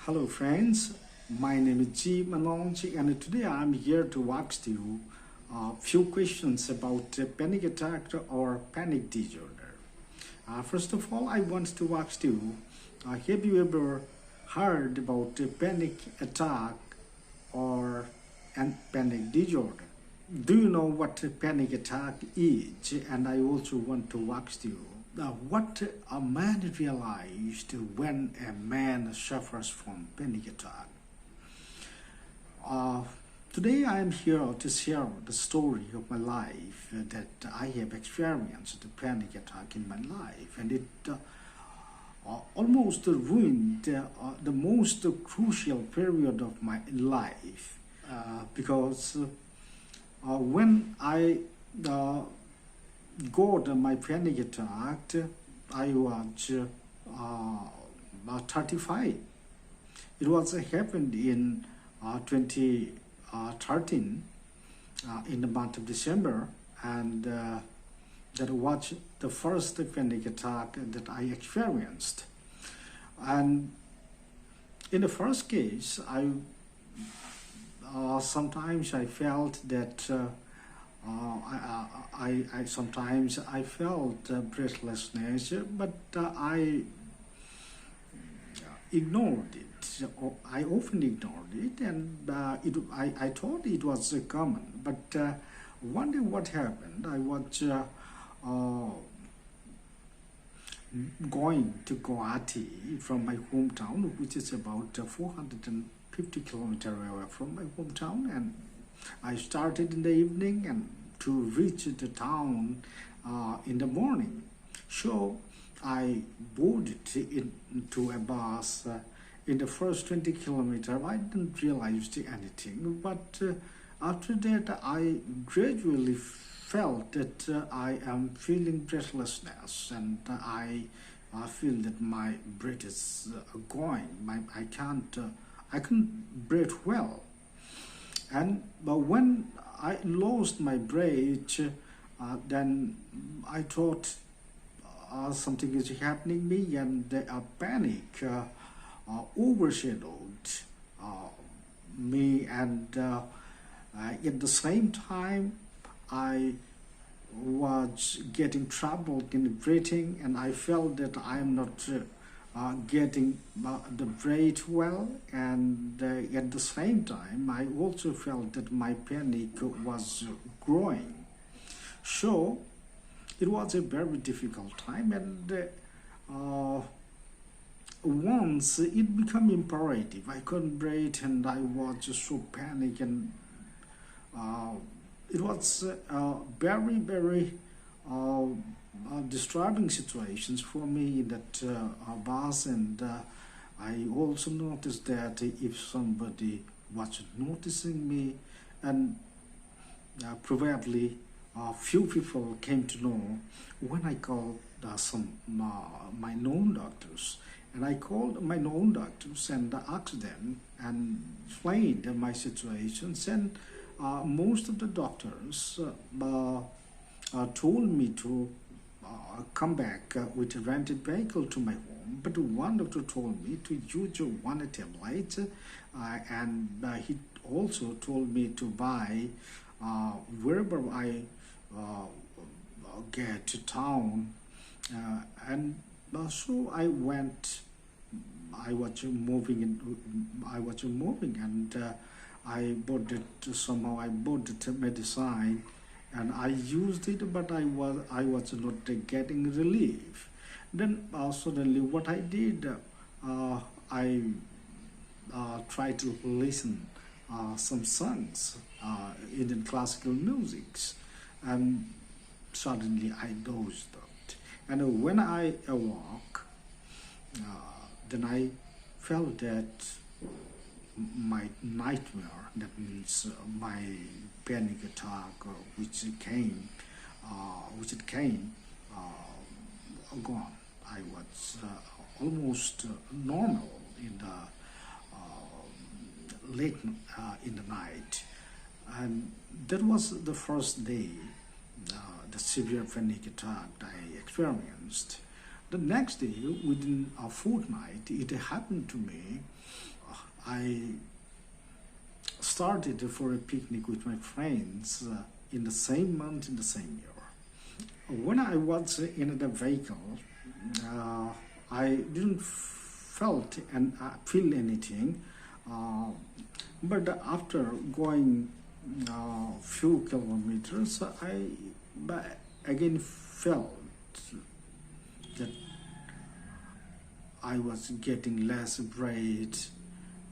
Hello friends, my name is G. Manoj and today I'm here to ask you a few questions about panic attack or panic disorder. First of all, I want to ask you, have you ever heard about a panic attack or and panic disorder? Do you know what a panic attack is? And I also want to ask you, what a man realized when a man suffers from panic attack. Uh, Today I am here to share the story of my life that I have experienced a panic attack in my life, and it almost ruined the most crucial period of my life because when I got my panic attack, I was 35. It was happened in 2013 in the month of December, and that was the first panic attack that I experienced. And in the first case, I sometimes I felt that I sometimes I felt breathlessness, but I ignored it. I often ignored it, and I thought it was common. But one day, what happened? I was going to Guwahati from my hometown, which is about 450 kilometers away from my hometown, and I started in the evening and to reach the town in the morning. So I boarded into a bus. In the first 20 kilometers, I didn't realize anything, but after that, I gradually felt that I am feeling breathlessness, and I feel that my breath is going. I can't breathe well. And but when I lost my breath, then I thought something is happening me, and a panic overshadowed me. And at the same time, I was getting troubled in breathing, and I felt that I am not getting the breath well, and at the same time I also felt that my panic was growing. So it was a very difficult time, and once it became imperative. I couldn't breathe, and I was just so panicked, and uh, it was very disturbing situations for me in that bus. And I also noticed that if somebody was noticing me, and probably few people came to know when I called some my known doctors. And I called my known doctors and asked them and explained my situations. And most of the doctors told me to come back with a rented vehicle to my home. But one doctor told me to use one tablet, and he also told me to buy wherever I get to town. And so I went. I was moving, and I bought it somehow. I bought the medicine, and I used it, but I was not getting relief. Then suddenly, what I did, I tried to listen some songs, Indian classical musics, and suddenly I dozed out. And when I awoke, then I felt that my nightmare, that means my panic attack, which it came, gone. I was almost normal in the late in the night, and that was the first day the severe panic attack I experienced. The next day, within a fortnight, it happened to me I started for a picnic with my friends in the same month, in the same year. When I was in the vehicle, uh, I didn't felt and feel anything, uh, but after going few kilometers, I again felt that I was getting less bright,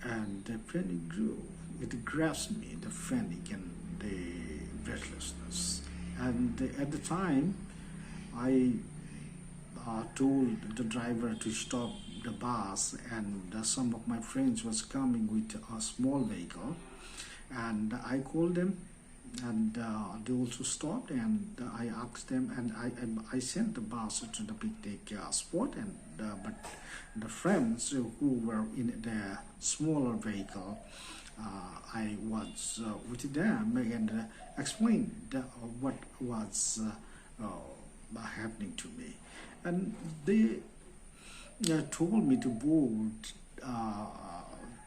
and the panic grew. It grabs me, the panic and the breathlessness. And at the time, I told the driver to stop the bus, and some of my friends was coming with a small vehicle, and I called them, and they also stopped, and I asked them, and I sent the bus to the picnic spot, and but the friends who were in the smaller vehicle, I was with them and explained what was happening to me, and they told me to board uh,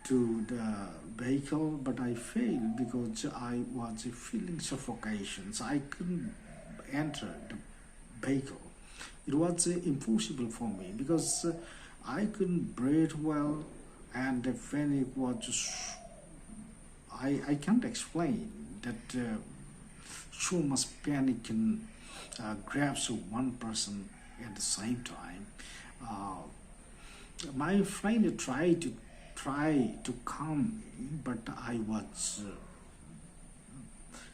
to the vehicle, but I failed because I was feeling suffocation. So I couldn't enter the vehicle. It was impossible for me because I couldn't breathe well, and the panic was just, I can't explain that so much panic can grabs one person at the same time. Uh, my friend tried to calm me, but I was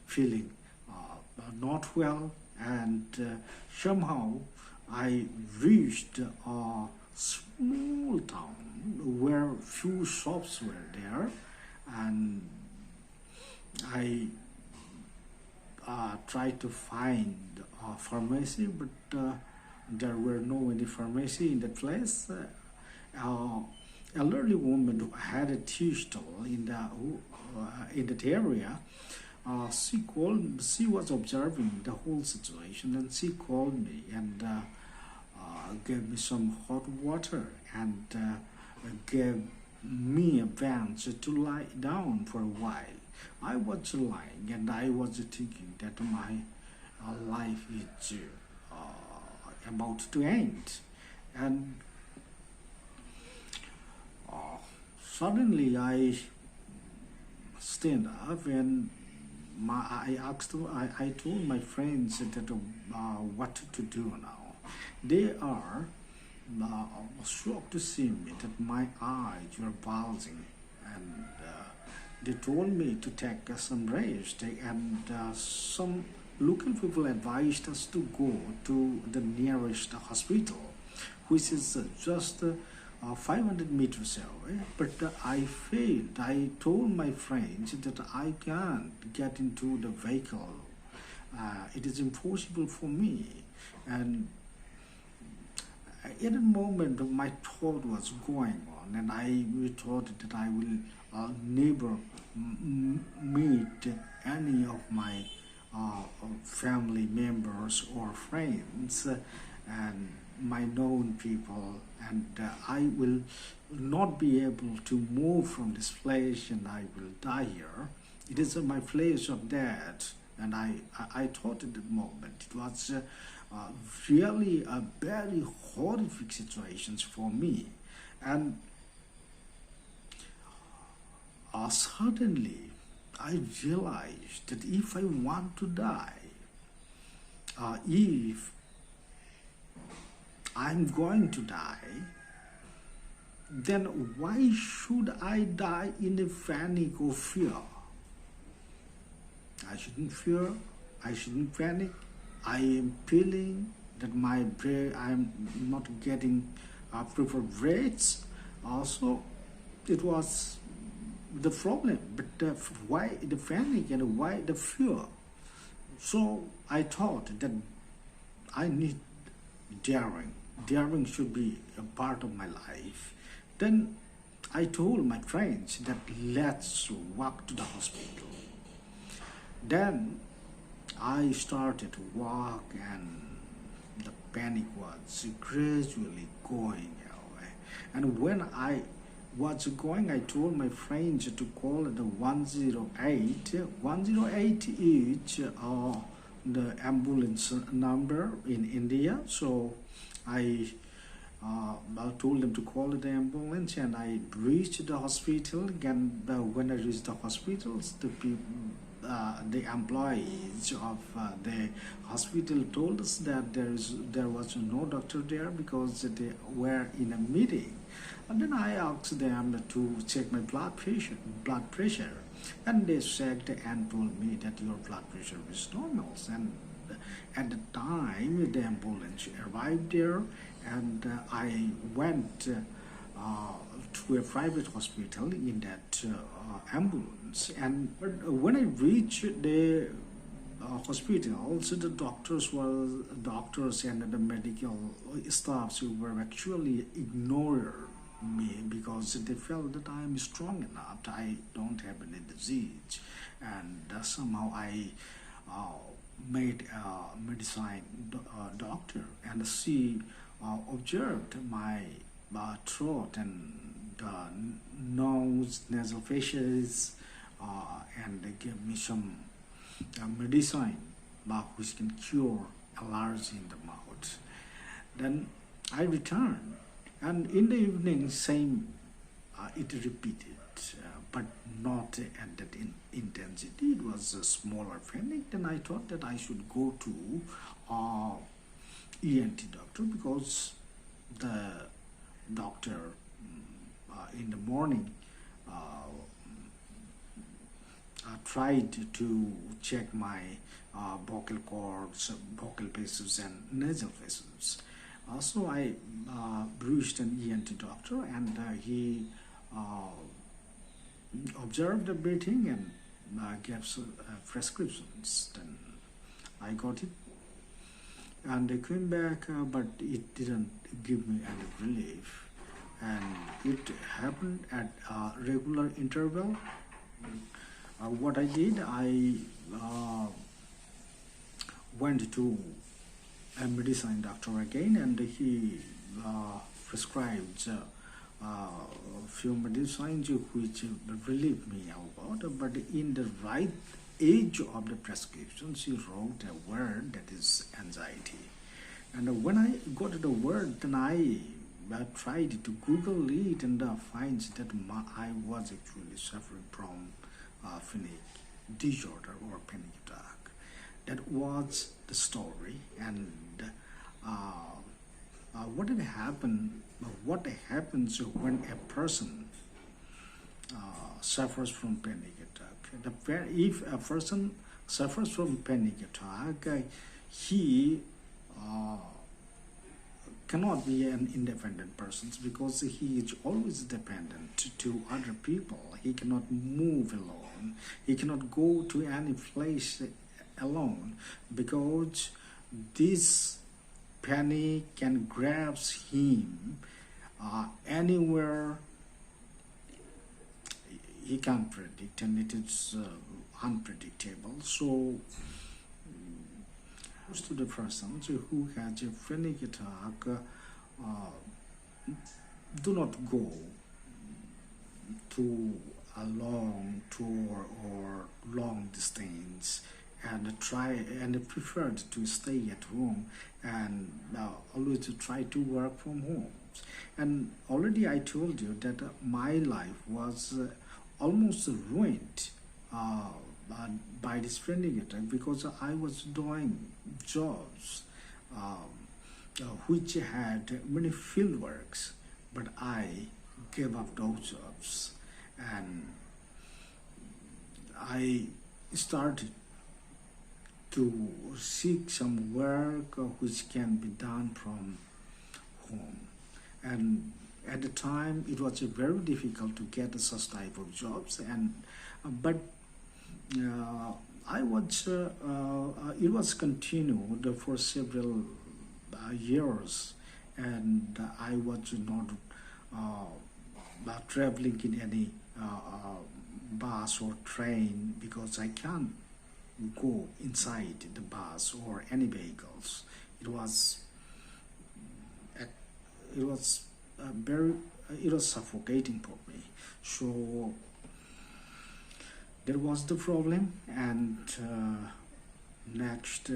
feeling not well, and somehow I reached a small town where few shops were there, and I tried to find a pharmacy, but there were no any pharmacy in the place. Elderly woman who had a tea stall in that area. She was observing the whole situation, and she called me and gave me some hot water, and gave me a bench to lie down for a while. I was lying, and I was thinking that my life is about to end, and uh, suddenly I stand up, and I told my friends that what to do now. They are shocked to see me that my eyes were bulging, and they told me to take some rest, and some local people advised us to go to the nearest hospital, which is just 500 meters away. But I failed. I told my friends that I can't get into the vehicle. It is impossible for me. And in a moment, my thought was going on, and I thought that I will never meet any of my family members or friends, and my known people, and I will not be able to move from this place, and I will die here. It is my place of death, and I thought at that moment it was really a very horrific situation for me, and suddenly I realized that if I want to die, if I'm going to die, then why should I die in a panic or fear? I shouldn't fear, I shouldn't panic. I am feeling that my brain, I'm not getting proper breaks. Also, it was the problem, but why the panic and why the fear? So I thought that I need daring. Daring should be a part of my life. Then I told my friends that let's walk to the hospital. Then I started to walk, and the panic was gradually going away. And when I was going, I told my friends to call the 108. 108 is the ambulance number in India. So I told them to call the ambulance, and I reached the hospital. And when I reached the hospitals, the employees of the hospital told us that there was no doctor there because they were in a meeting. And then I asked them to check my blood pressure, and they checked and told me that your blood pressure is normal. And at the time, the ambulance arrived there, and I went to a private hospital in that ambulance. And when I reached the hospitals, the doctors and the medical staffs were actually ignoring me because they felt that I am strong enough. I don't have any disease, and somehow I made a medicine doctor, and she observed my throat and nose, nasal fascias, and they gave me some medicine which can cure allergy in the mouth. Then I returned, and in the evening, same it repeated, but not at that intensity. It was a smaller panic. Then I thought that I should go to ENT doctor, because the doctor in the morning tried to check my vocal cords, vocal passages, and nasal passages. So I reached an ENT doctor, and he observed the breathing and gave prescriptions. Then I got it, and I came back, but it didn't give me any relief. And it happened at a regular interval. What I did, I went to a medicine doctor again, and he prescribed a few medicines which relieved me out. But in the right age of the prescription, she wrote a word that is anxiety. And when I got the word, then I tried to Google it, and finds that I was actually suffering from panic disorder or panic attack. That was the story. And what had happened? What happens when a person suffers from panic attack? If a person suffers from panic attack, he cannot be an independent person, because he is always dependent to other people. He cannot move alone. He cannot go to any place alone, because this panic can grabs him anywhere he can't predict, and it is unpredictable. So to the person who has a panic attack, do not go to a long tour or long distance, and prefer to stay at home, and always try to work from home. And already I told you that my life was almost ruined by this panic attack, because I was doing jobs which had many field works, but I gave up those jobs, and I started to seek some work which can be done from home. And at the time, it was very difficult to get such type of jobs, and but I was it was continued for several years, and I was not traveling in any bus or train, because I can't go inside the bus or any vehicles. It was very it was suffocating for me. So that was the problem. And next,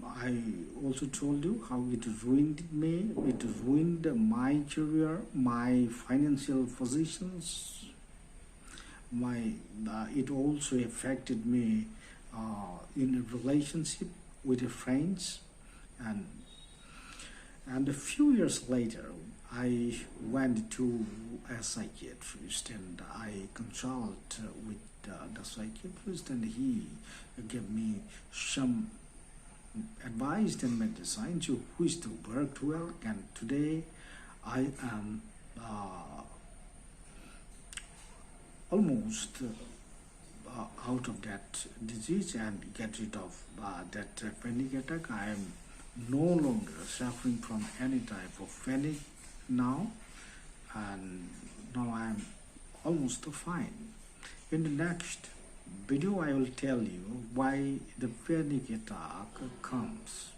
I also told you how it ruined me. It ruined my career, my financial positions. It also affected me in a relationship with the friends. And a few years later, I went to a psychiatrist and I consulted with the psychiatrist, and he gave me some advice and medicine which to work well. And today I am almost out of that disease and get rid of that panic attack. I am no longer suffering from any type of panic now, and now I am almost fine. In the next video, I will tell you why the panic attack comes.